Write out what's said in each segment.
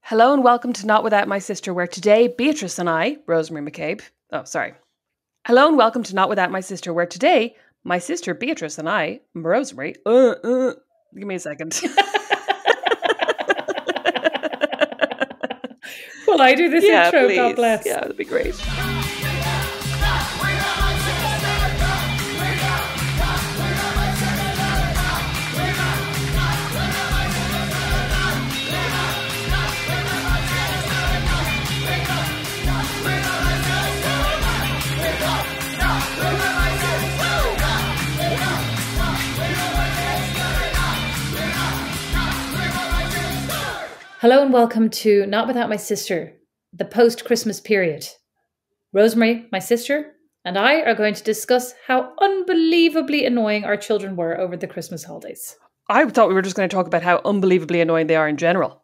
Hello and welcome to Not Without My Sister, where today Beatrice and I, Rosemary McCabe, Hello and welcome to Not Without My Sister, where today my sister Beatrice and I, Rosemary, give me a second. Will I do this intro? Please. God bless. Yeah, that'd be great. Hello and welcome to Not Without My Sister, the post-Christmas period. Rosemary, my sister, and I are going to discuss how unbelievably annoying our children were over the Christmas holidays. I thought we were just going to talk about how unbelievably annoying they are in general.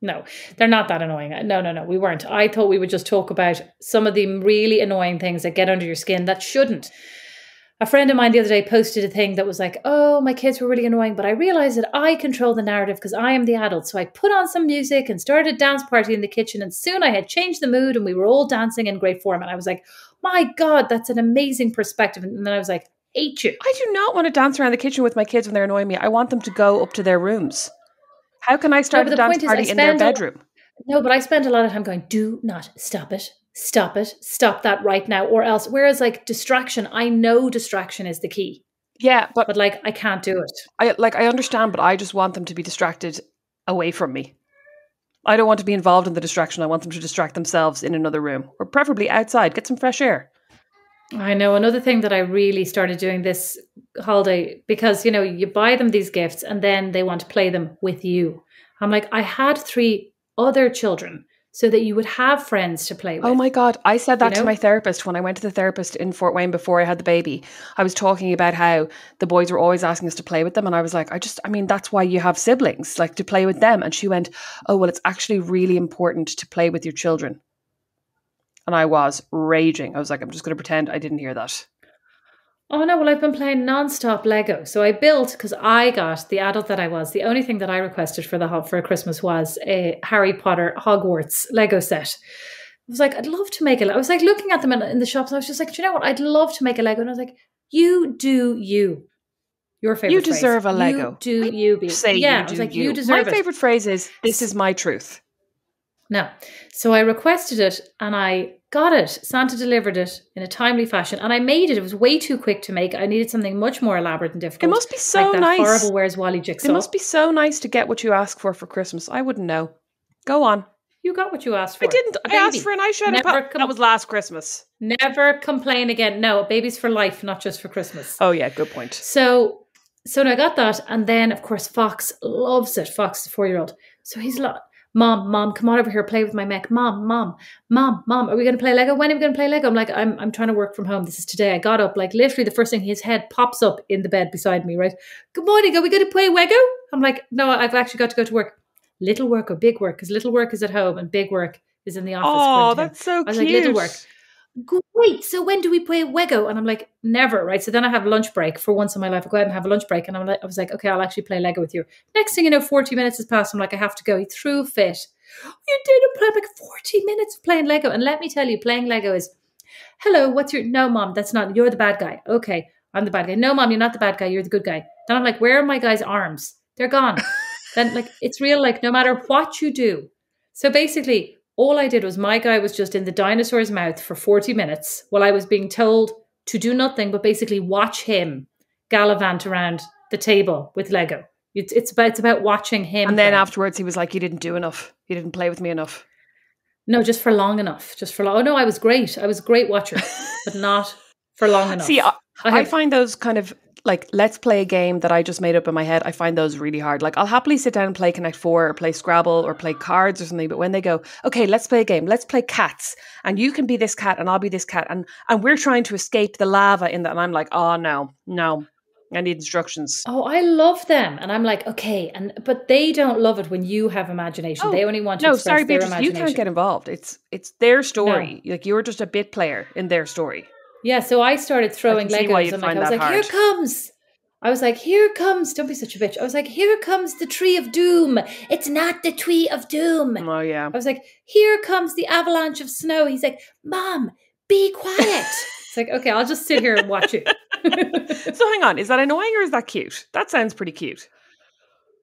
No, they're not that annoying. No, we weren't. I thought we would just talk about some of the really annoying things that get under your skin that shouldn't. A friend of mine the other day posted a thing that was like, oh, my kids were really annoying, but I realized that I control the narrative because I am the adult. So I put on some music and started a dance party in the kitchen, and soon I had changed the mood and we were all dancing in great form. And I was like, my God, that's an amazing perspective. And then I was like, hate you. I do not want to dance around the kitchen with my kids when they're annoying me. I want them to go up to their rooms. How can I start a dance party in their bedroom? No, but I spend a lot of time going, do not stop it. Stop it. Stop that right now or else. Whereas like distraction, I know distraction is the key. Yeah, but like I can't do it. I understand, but I just want them to be distracted away from me. I don't want to be involved in the distraction. I want them to distract themselves in another room or preferably outside. Get some fresh air. I know. Another thing that I really started doing this holiday, because, you know, you buy them these gifts and then they want to play them with you. I'm like, I had 3 other children so that you would have friends to play with. Oh my God. I said that to my therapist when I went to the therapist in Fort Wayne before I had the baby. I was talking about how the boys were always asking us to play with them. And I was like, that's why you have siblings, like to play with them. And she went, oh, well, it's actually really important to play with your children. And I was raging. I was like, I'm just going to pretend I didn't hear that. Oh no, well, I've been playing non-stop Lego. So I built, because I got, the adult that I was, the only thing that I requested for Christmas was a Harry Potter Hogwarts Lego set. I was like, I'd love to make I was like looking at them in the shops and I was just like, do you know what? I'd love to make a Lego. And I was like, you do you. Your favorite You deserve phrase. a Lego. You do you. Be. Yeah, I was like, you deserve it. My favorite phrase is, this is my truth. No. So I requested it and I got it. Santa delivered it in a timely fashion and I made it. It was way too quick to make. I needed something much more elaborate and difficult. It must be so like nice. That horrible Where's Wally jigsaw. It must be so nice to get what you ask for Christmas. I wouldn't know. Go on. You got what you asked for. I didn't. I asked for an eyeshadow palette. That was last Christmas. Never complain again. No, a baby's for life, not just for Christmas. Oh yeah, good point. So I got that. And then of course Fox loves it. Fox, the 4-year-old. So he's like, Mom, come on over here, play with my mech. Mom, are we going to play Lego? When are we going to play Lego? I'm like, I'm trying to work from home. This is today. I got up, like literally the first thing, his head pops up in the bed beside me, right? Good morning, are we going to play Lego? I'm like, no, I've actually got to go to work. Little work or big work? Because little work is at home and big work is in the office. Oh, that's so cute. I was like, little work. Great. So when do we play Lego? And I'm like, never, right? So then I have lunch break for once in my life. I go out and have a lunch break. And I was like, okay, I'll actually play Lego with you. Next thing you know, 40 minutes has passed. I'm like, I have to go. He threw a fit. You didn't play like 40 minutes of playing Lego. And let me tell you, playing Lego is, hello, no, Mom, that's not, you're the bad guy. Okay, I'm the bad guy. No, Mom, you're not the bad guy. You're the good guy. Then I'm like, where are my guy's arms? They're gone. Then like, it's real, like no matter what you do. So basically, all I did was my guy was just in the dinosaur's mouth for 40 minutes while I was being told to do nothing, but basically watch him gallivant around the table with Lego. It's about watching him. And then afterwards he was like, you didn't do enough. You didn't play with me enough. No, just for long enough. Oh no, I was great. I was a great watcher, but not for long enough. See, I find those kind of like, let's play a game that I just made up in my head. I find those really hard. Like I'll happily sit down and play Connect 4 or play Scrabble or play cards or something. But when they go, okay, let's play a game. Let's play cats. And you can be this cat and I'll be this cat. And we're trying to escape the lava in that. And I'm like, oh, no. I need instructions. Oh, I love them. And I'm like, okay. But they don't love it when you have imagination. They only want to express their Beatrice, imagination. You can't get involved. It's their story. No. Like you're just a bit player in their story. Yeah, so I started throwing Legos and I was like, here comes I was like, here comes, don't be such a bitch. I was like, here comes the tree of doom. It's not the tree of doom. Oh, yeah. I was like, here comes the avalanche of snow. He's like, Mom, be quiet. It's like, okay, I'll just sit here and watch you. So hang on, is that annoying or is that cute? That sounds pretty cute.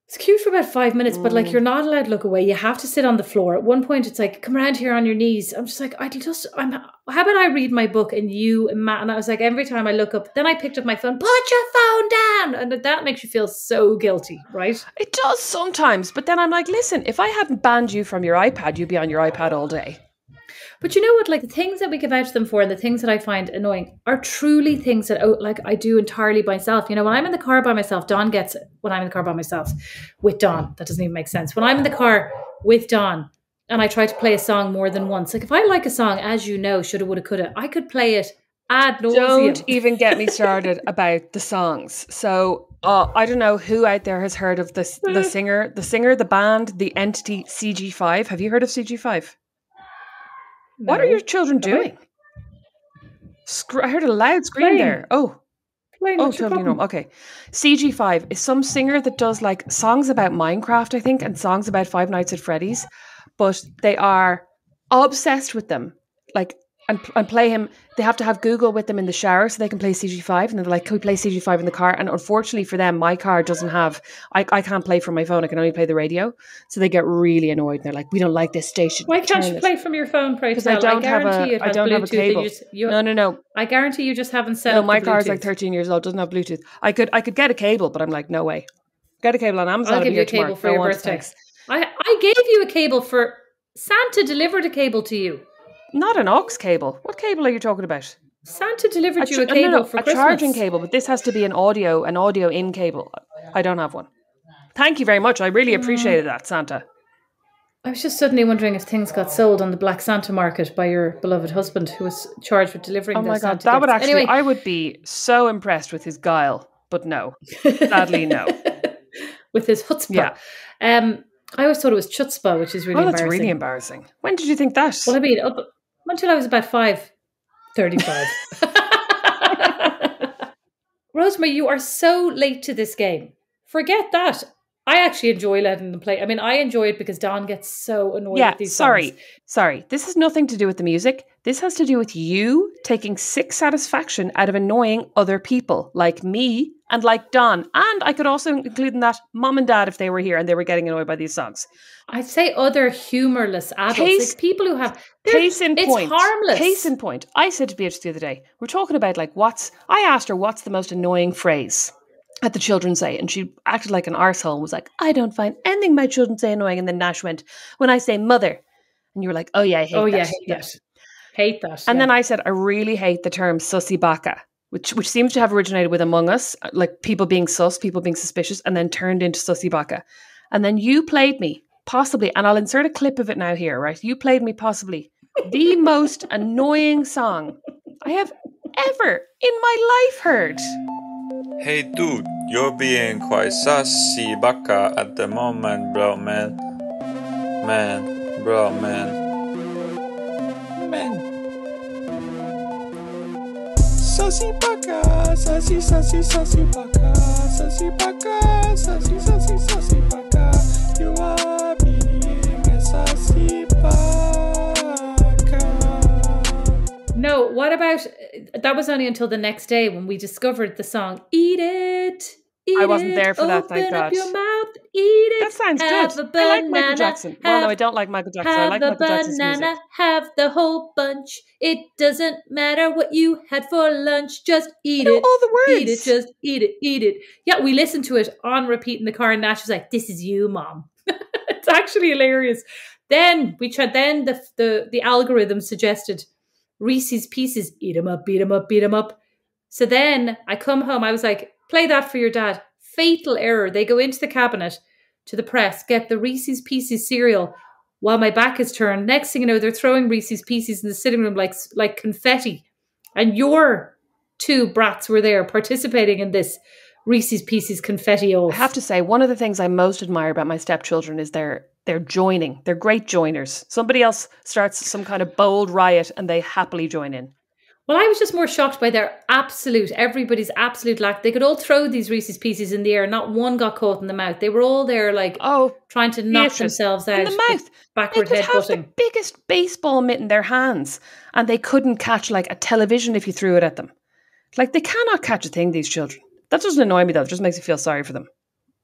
It's cute for about 5 minutes, but like you're not allowed to look away. You have to sit on the floor. At one point, it's like, come around here on your knees. I'm just like, how about I read my book and you and Matt? And I was like, every time I look up, then I picked up my phone, put your phone down. And that makes you feel so guilty, right? It does sometimes. But then I'm like, listen, if I hadn't banned you from your iPad, you'd be on your iPad all day. But you know what, like the things that we give out to them for and the things that I find annoying are truly things that like I do entirely by myself. You know, when I'm in the car by myself, Dawn gets it. When I'm in the car by myself with Dawn, that doesn't even make sense. When I'm in the car with Dawn and I try to play a song more than once, like if I like a song, as you know, shoulda, woulda, coulda, I could play it ad nauseum. Don't even get me started about the songs. So I don't know who out there has heard of this, the singer, the band, the entity CG5. Have you heard of CG5? No. What are your children doing? I heard a loud scream there. Oh, totally normal. Okay. CG5 is some singer that does like songs about Minecraft, I think, and songs about Five Nights at Freddy's, but they are obsessed with them. Like, and play him. They have to have Google with them in the shower so they can play CG5. And they're like, can we play CG5 in the car? And unfortunately for them, my car doesn't have, I can't play from my phone. I can only play the radio. So they get really annoyed. And they're like, we don't like this station. Why can't you play from your phone, pray tell? I don't have a cable. No. I guarantee you just haven't set up. No, my car's like 13 years old, doesn't have Bluetooth. I could get a cable, but I'm like, no way. Get a cable on Amazon. I'll give you a cable for your birthday. I gave you a cable for, Santa delivered a cable to you. Not an aux cable. What cable are you talking about? Santa delivered you a cable for Christmas. A charging cable, but this has to be an audio in cable. I don't have one. Thank you very much. I really appreciated that, Santa. I was just suddenly wondering if things got sold on the Black Santa market by your beloved husband who was charged with delivering those Santa gifts. That would actually, anyway. I would be so impressed with his guile, but no. Sadly, no. With his chutzpah. Yeah. I always thought it was chutzpah, which is really embarrassing. That's really embarrassing. When did you think that? Well, I mean, until I was about 5:35. Rosemary, you are so late to this game. Forget that. I actually enjoy letting them play. I mean, I enjoy it because Dawn gets so annoyed with these songs. Sorry. This has nothing to do with the music. This has to do with you taking sick satisfaction out of annoying other people like me and like Dawn. And I could also include in that Mom and Dad if they were here and they were getting annoyed by these songs. I'd say other humorless adults, like people who have... Case in point. It's harmless. Case in point. I said to Beatrice the other day, we're talking about like I asked her what's the most annoying phrase that the children say, and she acted like an arsehole and was like, I don't find anything my children say annoying. And then Nash went, when I say mother, and you were like, oh yeah, I hate that. Hate that. And then I said, I really hate the term sussy baka, which seems to have originated with Among Us, like people being sus, people being suspicious, and then turned into sussy baka. And then you played me, possibly, and I'll insert a clip of it now here, right? You played me possibly the most annoying song I have ever in my life heard. Hey dude, you're being quite sassy baka at the moment, bro, man. Bro, man. Sassy baka, sassy baka, sassy baka, sassy baka. You are being a sassy baka. No, what about, that was only until the next day when we discovered the song, Eat It, I wasn't there for that, thank God. Open up your mouth, eat it. That sounds good. I like Michael Jackson. Well, no, I don't like Michael Jackson. I like Michael Jackson's music. Have the whole bunch. It doesn't matter what you had for lunch. Just eat it. All the words. Eat it. Just eat it. Yeah, we listened to it on repeat in the car, and Nash was like, "This is you, Mom." It's actually hilarious. Then we tried. Then the algorithm suggested Reese's Pieces. Eat 'em up, beat 'em up, beat 'em up. So then I come home. I was like, play that for your dad. Fatal error. They go into the cabinet to the press, get the Reese's Pieces cereal while my back is turned. Next thing you know, they're throwing Reese's Pieces in the sitting room like confetti. And your two brats were there participating in this Reese's Pieces confetti oath. I have to say, one of the things I most admire about my stepchildren is they're joining. They're great joiners. Somebody else starts some kind of bold riot and they happily join in. Well, I was just more shocked by everybody's absolute lack. They could all throw these Reese's Pieces in the air. Not one got caught in the mouth. They were all there like trying to knock Beatrice, themselves out. in the mouth. Backward They could have headbutting. the biggest baseball mitt in their hands and they couldn't catch like a television if you threw it at them. Like they cannot catch a thing, these children. That doesn't annoy me though. It just makes me feel sorry for them.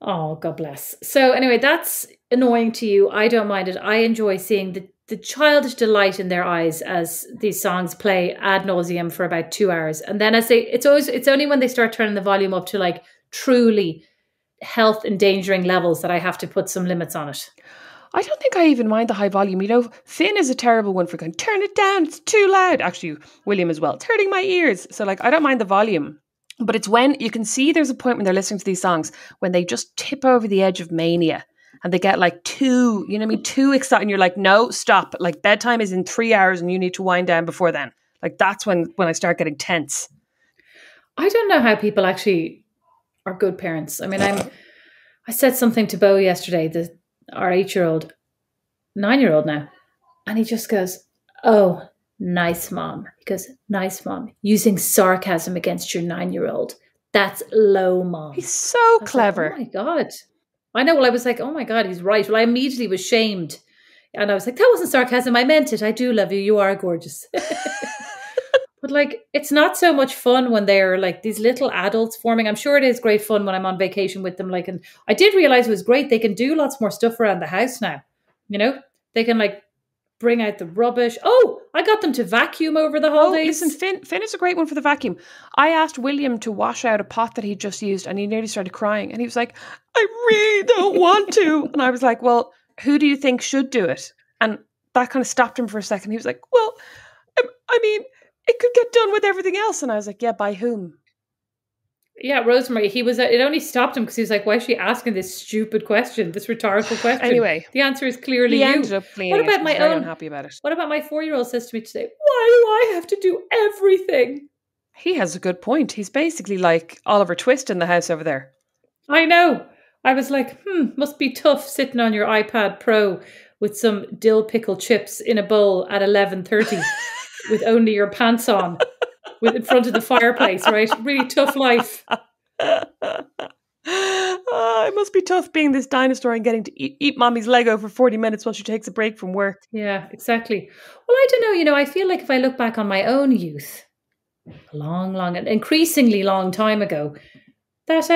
Oh, God bless. So anyway, that's annoying to you. I don't mind it. I enjoy seeing the childish delight in their eyes as these songs play ad nauseum for about 2 hours. And then it's only when they start turning the volume up to like truly health endangering levels that I have to put some limits on it. I don't think I even mind the high volume. You know, Finn is a terrible one for going, turn it down, it's too loud. Actually, William as well. It's hurting my ears. So like, I don't mind the volume. But it's when you can see there's a point when they're listening to these songs when they just tip over the edge of mania and they get like too excited. And you're like, no, stop. Like bedtime is in 3 hours and you need to wind down before then. Like that's when I start getting tense. I don't know how people actually are good parents. I mean, I said something to Bo yesterday, our 8-year-old, 9-year-old now, and he just goes, oh, nice mom. He goes, nice mom. Using sarcasm against your 9-year-old. That's low, mom. He's so clever. Like, oh my God. I know. Well, I was like, oh my God, he's right. Well, I immediately was shamed. And I was like, that wasn't sarcasm. I meant it. I do love you. You are gorgeous. But like, it's not so much fun when they're like these little adults forming. I'm sure it is great fun when I'm on vacation with them. Like, and I did realize it was great. They can do lots more stuff around the house now. You know, they can like bring out the rubbish. Oh, I got them to vacuum over the holidays. Oh, listen, Finn is a great one for the vacuum. I asked William to wash out a pot that he'd just used and he nearly started crying. And he was like, I really don't want to. And I was like, well, who do you think should do it? And that kind of stopped him for a second. He was like, well, I mean, it could get done with everything else. And I was like, yeah, by whom? Yeah, Rosemary, it only stopped him because he was like, why is she asking this stupid question, this rhetorical question? Anyway. The answer is clearly he you. Ended up cleaning what about it. my very own? Unhappy about it. What about my 4-year-old says to me today, why do I have to do everything? He has a good point. He's basically like Oliver Twist in the house over there. I know. I was like, must be tough sitting on your iPad Pro with some dill pickle chips in a bowl at 11:30 with only your pants on in front of the fireplace, right? Really tough life. It must be tough being this dinosaur and getting to eat mommy's Lego for 40 minutes while she takes a break from work. Yeah, exactly. Well, I don't know. I feel like if I look back on my own youth, a long, and increasingly long time ago, that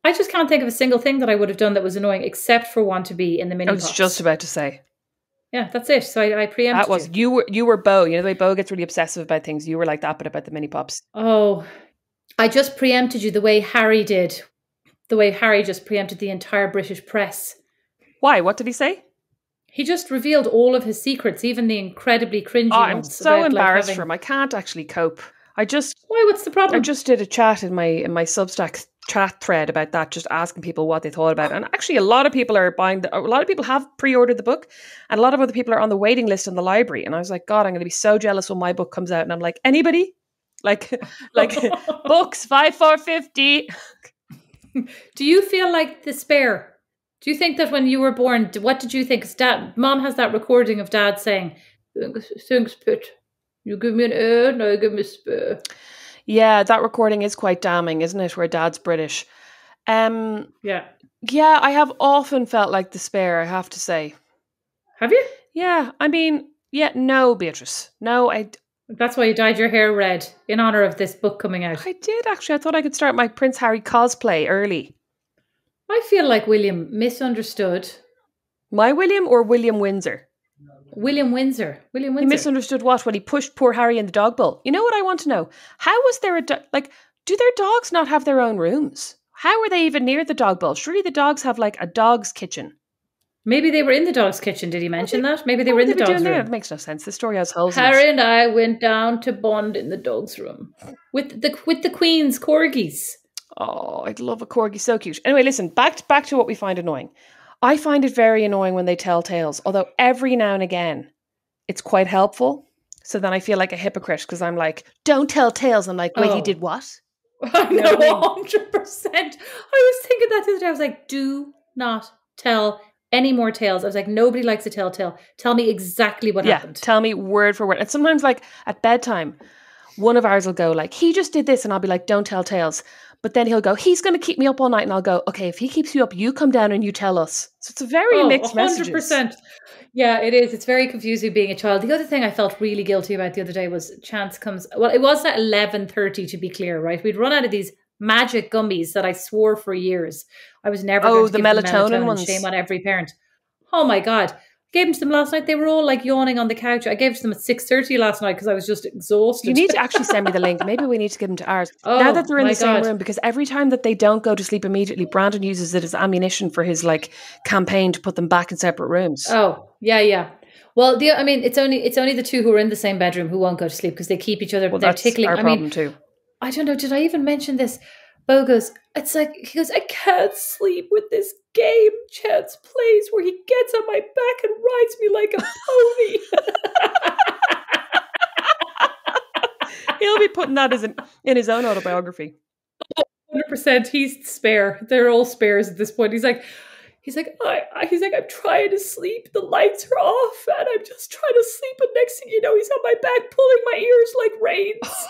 I just can't think of a single thing that I would have done that was annoying except for want to be in the mini I was just about to say. Yeah, that's it. So I preempted that was you were Bo. You know the way Bo gets really obsessive about things. You were like that, but about the mini pops. Oh, I just preempted you the way Harry did. The way Harry just preempted the entire British press. Why? What did he say? He just revealed all of his secrets, even the incredibly cringy ones. I'm so embarrassed for him. I can't actually cope. Why? What's the problem? I just did a chat in my Substack chat thread about that, just asking people what they thought about it. And actually, a lot of people are buying. A lot of people have pre-ordered the book, and a lot of other people are on the waiting list in the library. And I was like, God, I'm going to be so jealous when my book comes out. And I'm like, anybody? Like books 5 for 50. Do you feel like despair? Do you think that when you were born, what did you think? Mom has that recording of Dad saying, "Thanks, Pit. You give me an A, now you give me a spur." Yeah, that recording is quite damning, isn't it? Where Dad's British. Yeah, I have often felt like despair, I have to say. Have you? Yeah, I mean, no, Beatrice. No, That's why you dyed your hair red in honor of this book coming out. I did, actually. I thought I could start my Prince Harry cosplay early. I feel like William misunderstood. My William or William Windsor? William Windsor. He misunderstood what? When he pushed poor Harry in the dog bowl. You know what I want to know? How was there do their dogs not have their own rooms? How were they even near the dog bowl? Surely the dogs have like a dog's kitchen. Maybe they were in the dog's kitchen. Did he mention that? Maybe they were in the dog's room. It makes no sense. The story has holes. Harry and I went down to bond in the dog's room with the Queen's corgis. Oh, I'd love a corgi. So cute. Anyway, listen, back to what we find annoying. I find it very annoying when they tell tales, although every now and again it's quite helpful. So then I feel like a hypocrite because I'm like, don't tell tales. I'm like, wait, he did what? I know, 100%. I was thinking that the other day. I was like, do not tell any more tales. I was like, nobody likes a tell tale. Tell me exactly what happened. Tell me word for word. And sometimes like at bedtime, one of ours will go like, he just did this, and I'll be like, don't tell tales. But then he'll go, he's going to keep me up all night, and I'll go, okay, if he keeps you up, you come down and you tell us. So it's a very mixed 100%. Messages. Yeah, it is. It's very confusing being a child. The other thing I felt really guilty about the other day was Chance comes. Well, it was at 11:30 to be clear, right? We'd run out of these magic gummies that I swore for years I was never going to give them melatonin ones. Shame on every parent. Oh my God. Gave them to them last night. They were all like yawning on the couch. I gave it to them at 6:30 last night because I was just exhausted. You need to actually send me the link. Maybe we need to give them to ours. Now that they're in the same room, because every time that they don't go to sleep immediately, Brandon uses it as ammunition for his like campaign to put them back in separate rooms. Oh, yeah. Well, it's only the two who are in the same bedroom who won't go to sleep because they keep each other. Well, they're that's tickling. our problem too. I don't know. Did I even mention this? Bo goes, he goes, I can't sleep with this game Chance plays where he gets on my back and rides me like a pony. He'll be putting that in his own autobiography. 100%. He's spare. They're all spares at this point. He's like, I'm trying to sleep. The lights are off and I'm just trying to sleep. And next thing you know, he's on my back pulling my ears like reins.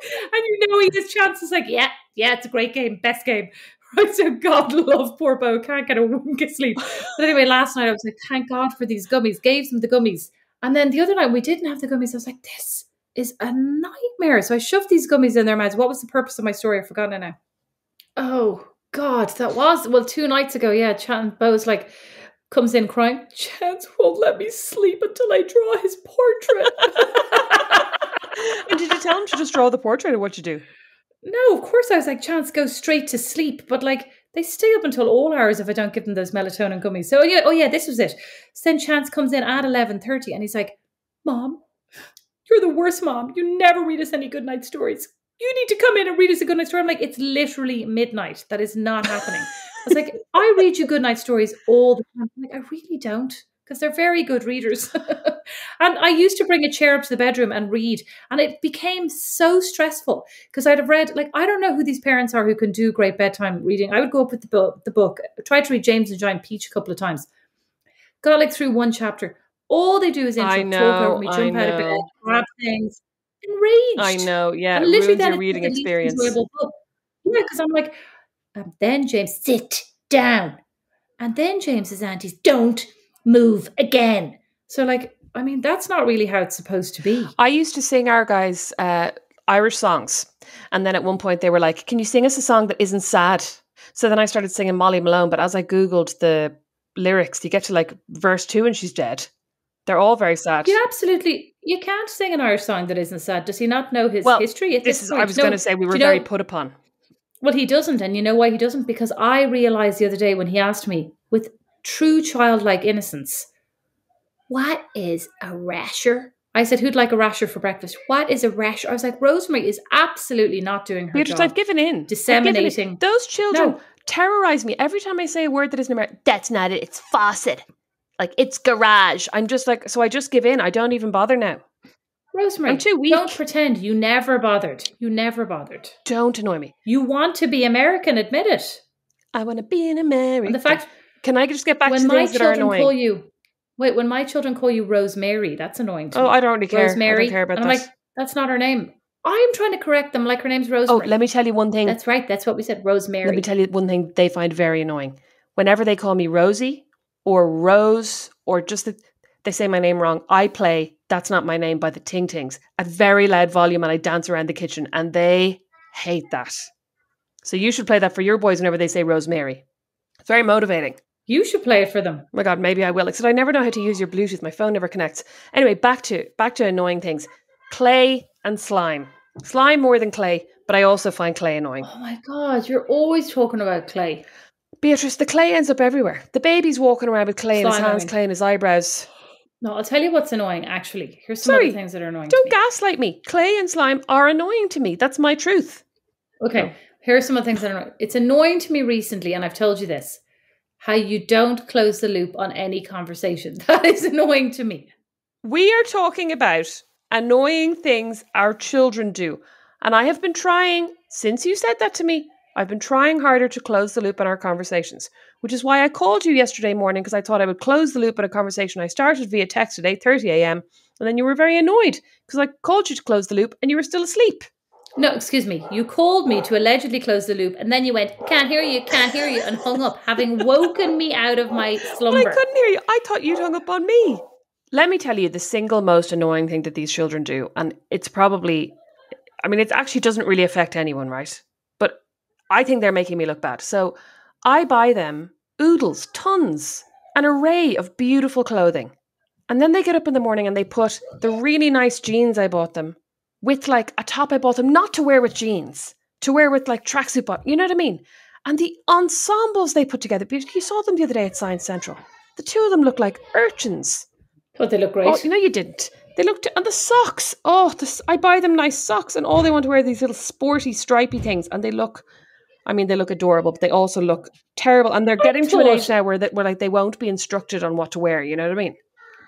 And you know his Chance is like, yeah, it's a great game, best game. Right, so God love poor Bo, can't get a wink of sleep. But anyway, last night I was like, thank God for these gummies. Gave them the gummies. And then the other night we didn't have the gummies. I was like, this is a nightmare. So I shoved these gummies in their mouths. What was the purpose of my story? I've forgotten it now. Oh God, that was, 2 nights ago. Yeah, Bo's like, comes in crying, Chance won't let me sleep until I draw his portrait. And did you tell him to just draw the portrait or what you do? No, of course I was like, Chance, go straight to sleep. But like, they stay up until all hours if I don't give them those melatonin gummies. So this was it. So then Chance comes in at 11:30 and he's like, Mom, you're the worst mom. You never read us any good night stories. You need to come in and read us a good night story. I'm like, it's literally midnight. That is not happening. I was like, I read you good night stories all the time. I'm like, I really don't. Because they're very good readers. And I used to bring a chair up to the bedroom and read. And it became so stressful because I'd have read, like, I don't know who these parents are who can do great bedtime reading. I would go up with the book, tried to read James and Giant Peach a couple of times. Got like through one chapter. All they do is talk over me, jump out of bed, grab things, enraged. I know, yeah. And literally ruins your reading experience. Yeah, because I'm like, and then James, sit down. And then James's aunties, don't move again. So like, I mean, that's not really how it's supposed to be. I used to sing our guys Irish songs. And then at one point they were like, can you sing us a song that isn't sad? So then I started singing Molly Malone. But as I Googled the lyrics, you get to like verse 2 and she's dead. They're all very sad. You can't sing an Irish song that isn't sad. Does he not know his history at this point? I was going to say we were very put upon. Well, he doesn't. And you know why he doesn't? Because I realised the other day when he asked me with true childlike innocence, what is a rasher? I said, who'd like a rasher for breakfast? What is a rasher? I was like, Rosemary is absolutely not doing her Beatrice, job. I've given in. Disseminating. Those children terrorise me. Every time I say a word that isn't American, that's not it. It's faucet. Like, it's garage. I'm just like, so I just give in. I don't even bother now. Rosemary, I'm too weak. Don't pretend you never bothered. You never bothered. Don't annoy me. You want to be American, admit it. I want to be an American. And the fact, can I just get back to things that are annoying? When my children call you Rosemary, that's annoying to me. Oh, I don't really care. Rosemary. I don't care about and I'm like, that's not her name. I'm trying to correct them like her name's Rosemary. Oh, let me tell you one thing. That's right. That's what we said, Rosemary. Let me tell you one thing they find very annoying. Whenever they call me Rosie or Rose or just they say my name wrong, I play That's Not My Name by the Ting Tings at very loud volume and I dance around the kitchen and they hate that. So you should play that for your boys whenever they say Rosemary. It's very motivating. You should play it for them. Oh my God, maybe I will. Except I never know how to use your Bluetooth. My phone never connects. Anyway, back to annoying things. Clay and slime. Slime more than clay, but I also find clay annoying. Oh my God, you're always talking about clay. Beatrice, the clay ends up everywhere. The baby's walking around with clay in his hands, clay in his eyebrows. No, I'll tell you what's annoying, actually. Here's some other things that are annoying to me. Don't gaslight me. Clay and slime are annoying to me. That's my truth. Okay, no. Here are some of the things that are annoying. It's annoying to me recently, and I've told you this, how you don't close the loop on any conversation. That is annoying to me. We are talking about annoying things our children do. And I have been trying, since you said that to me, I've been trying harder to close the loop in our conversations, which is why I called you yesterday morning, because I thought I would close the loop in a conversation I started via text at 8:30 a.m. and then you were very annoyed because I called you to close the loop and you were still asleep. No, excuse me. You called me to allegedly close the loop, and then you went, can't hear you, and hung up, having woken me out of my slumber. Well, I couldn't hear you. I thought you'd hung up on me. Let me tell you the single most annoying thing that these children do, and it's probably, I mean, it actually doesn't really affect anyone, right? But I think they're making me look bad. So I buy them oodles, tons, an array of beautiful clothing. And then they get up in the morning and they put the really nice jeans I bought them with like a top I bought them not to wear with jeans, to wear with like tracksuit bottom. You know what I mean? And the ensembles they put together. You saw them the other day at Science Central. The two of them look like urchins. Thought they look great. Oh, you didn't. They looked, and the socks. Oh, I buy them nice socks, and all they want to wear are these little sporty, stripy things, and they look adorable, but they also look terrible. And they're getting to an age now where like they won't be instructed on what to wear. You know what I mean?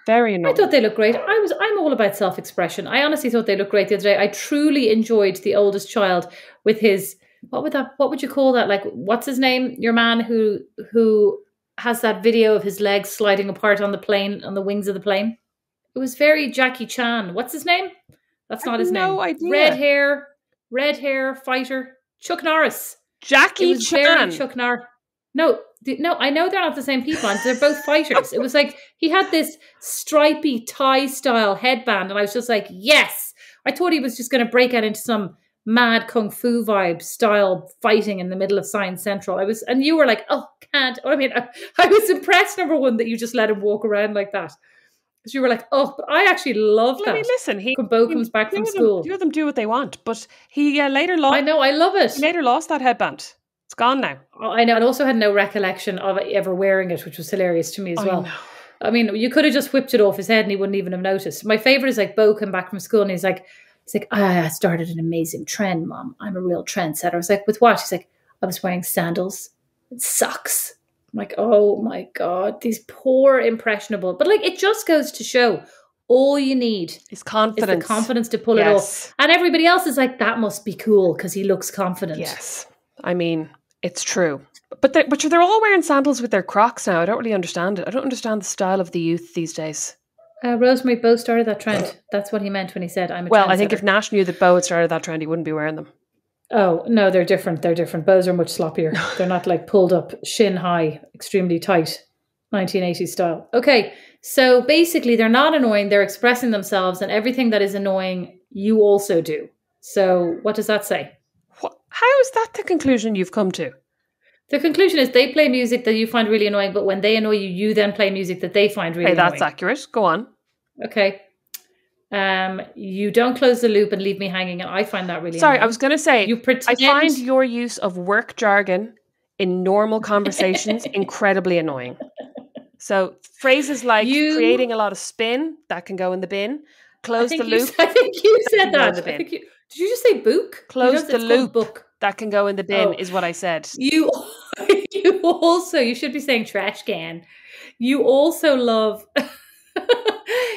Very annoying. I thought they looked great. I'm all about self-expression. I honestly thought they looked great the other day. I truly enjoyed the oldest child with his, what would you call that? Like, what's his name? Your man who has that video of his legs sliding apart on the plane, on the wings of the plane. It was very Jackie Chan. What's his name? That's not his name. No idea. Red hair fighter. Chuck Norris. Jackie Chan. Chuck Norris. No, I know they're not the same people, and they're both fighters. It was like he had this stripy tie-style headband, and I was just like, yes. I thought he was just going to break out into some mad kung fu vibe style fighting in the middle of Science Central. And you were like, oh, can't. I mean, I was impressed, number one, that you just let him walk around like that. Because you were like, oh, but I actually love that. I mean, listen, when Bo comes back from school. Two of them do what they want, but he later lost. I know, I love it. He later lost that headband. It's gone now. Oh, I know, and also had no recollection of ever wearing it, which was hilarious to me as well. I mean, you could have just whipped it off his head and he wouldn't even have noticed. My favourite is like Bo came back from school and he's like, I started an amazing trend, Mom. I'm a real trendsetter. I was like, with what? He's like, I was wearing sandals and socks. I'm like, oh my God, these poor impressionable. But like, it just goes to show all you need is confidence. Is the confidence to pull it off. And everybody else is like, that must be cool because he looks confident. Yes. I mean, it's true. But they're all wearing sandals with their Crocs now. I don't really understand it. I don't understand the style of the youth these days. Rosemary, Bo started that trend. That's what he meant when he said, I'm a Well, I think if Nash knew that Bo had started that trend, he wouldn't be wearing them. Oh, no, they're different. They're different. Bows are much sloppier. They're not like pulled up, shin high, extremely tight, 1980s style. Okay, so basically they're not annoying. They're expressing themselves, and everything that is annoying, you also do. So what does that say? How is that the conclusion you've come to? The conclusion is they play music that you find really annoying, but when they annoy you, you then play music that they find really annoying. That's accurate. Go on. Okay. You don't close the loop and leave me hanging, and I find that really Sorry, annoying. I was going to say, you pretend... I find your use of work jargon in normal conversations incredibly annoying. So phrases like creating a lot of spin, that can go in the bin. Close the loop. I think you said that. Did you just say book? Close the loop. Book. That can go in the bin is what I said. You should be saying trash can. You also love...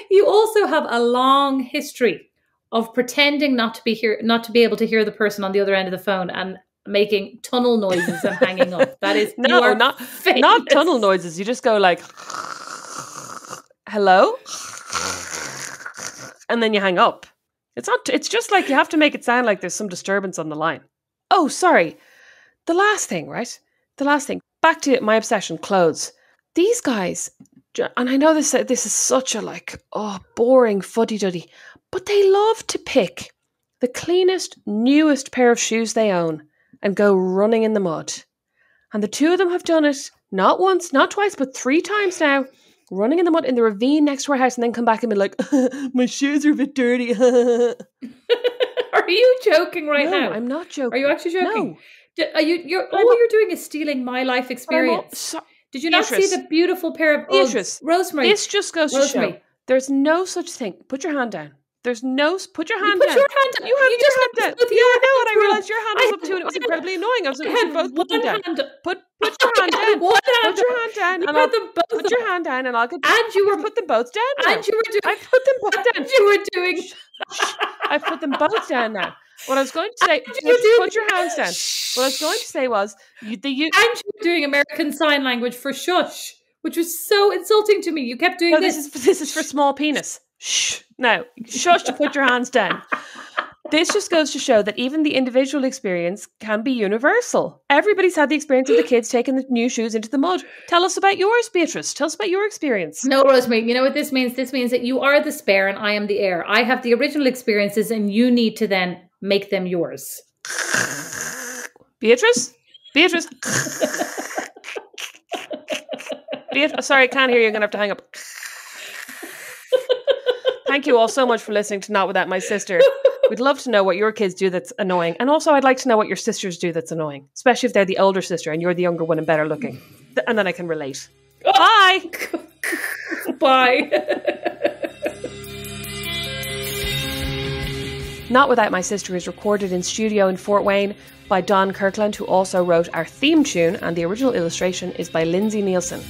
You also have a long history of pretending not to be able to hear the person on the other end of the phone and making tunnel noises and hanging up. That is not tunnel noises. You just go like, hello, and then you hang up. It's just like you have to make it sound like there's some disturbance on the line. Oh, sorry. The last thing. Back to my obsession, clothes. These guys. And I know this is such a boring fuddy-duddy, but they love to pick the cleanest, newest pair of shoes they own and go running in the mud. And the two of them have done it not once, not twice, but 3 times now, running in the mud in the ravine next to our house and then come back and be like, my shoes are a bit dirty. Are you joking now? No, I'm not joking. Are you actually joking? No. All you're doing is stealing my life experience. Did you not see the beautiful pair of Beatrice, Rosemary? This just goes to show there's no such thing. Put your hand down. Put your hand down. You have your hand down. I know, and I realised your hand was up too, and it was incredibly annoying. I was like, we should both put them down. Put your hand down. Put your hand down, and I'll put your hand down, and I'll get. And you were put them both down. And you were doing. I put them both down. You were doing. I put them both down now. What I was going to say, put your hands down. What I was going to say was, and you were doing American Sign Language for shush, which was so insulting to me. You kept doing this. This is for small penis. Shh. No, shush to put your hands down. This just goes to show that even the individual experience can be universal. Everybody's had the experience of the kids taking the new shoes into the mud. Tell us about yours, Beatrice. Tell us about your experience. No, Rosemary, you know what this means? This means that you are the spare and I am the heir. I have the original experiences and you need to then make them yours. Beatrice? Sorry, I can't hear you. You're going to have to hang up. Thank you all so much for listening to Not Without My Sister. We'd love to know what your kids do that's annoying. And also, I'd like to know what your sisters do that's annoying. Especially if they're the older sister and you're the younger one and better looking. And then I can relate. Bye! Bye! Not Without My Sister is recorded in studio in Fort Wayne by Don Kirkland, who also wrote our theme tune, and the original illustration is by Lindsay Nielsen.